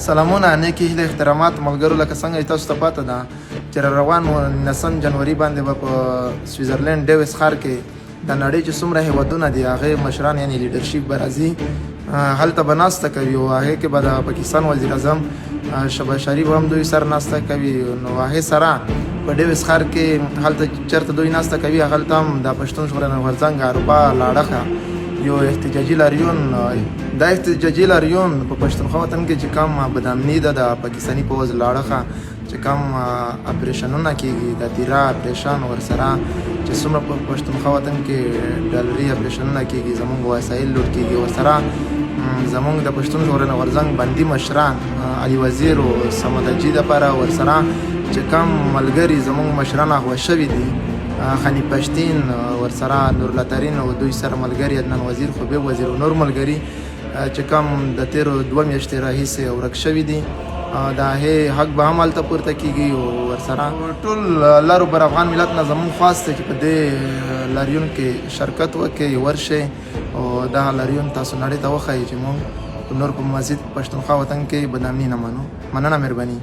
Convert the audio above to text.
سلامونه نیکې هیلې احترامات ملګرو لکه څنګه چې تاسو ته پته ده چې روان 9 جنوري باندې به په سویزرلینډ ډیویس ښار کې د نړۍ چې څومره هیوادونه دي هغې مشران یعنې لیډرشپ به راځي هلته به ناسته کوي او هغې کې به د پاکستان وزیر اعظم شهباز شریف هم دوی سره ناسته کوي نو هغې سره په ډیویس ښار کې هلته چېرته دوی ناسته کوي هلته هم د پښتون ژغورنې غورځنګ اروپا لاړخه یو احتجاجي لاریون دا احتجاجي لاریون په پښتونخوا وطن کې چې کوم بدامني ده د پاکستاني پوځ لاړخه چې کوم اپریشنونه کېږي د تیرا اپریشن ورسره چې څومره په پښتونخوا وطن کې ډالري اپریشنونه کېږي زموږ وسایل لوټ کېږي ورسره زموږ د پښتون ژغورنې غورځنګ بندي مشران علي وزیر او صمد حاجي دپاره ورسره چې کوم ملګري زموږ مشران اغوه شوي دي خانی پشتین ورسره نورالله ترین او دوی سره ملګري عدنان وزیر خوبیب وزیر او نور ملګري چې کوم د تیرو 2 میاشتې راهیسې ورک شوي دي د هغې حق به هم هلته پورته کېږي او ورسره ټول لارو بر افغان ملت نه زموږ خواست دی چې په دې لاریون کې شرکت وکړئ ورشئ او دغه لاریون تاسو نړۍ ته وښایئ چې موږ نور په مزید پښتونخوا وطن کې بدنامي نه منو مننه مهرباني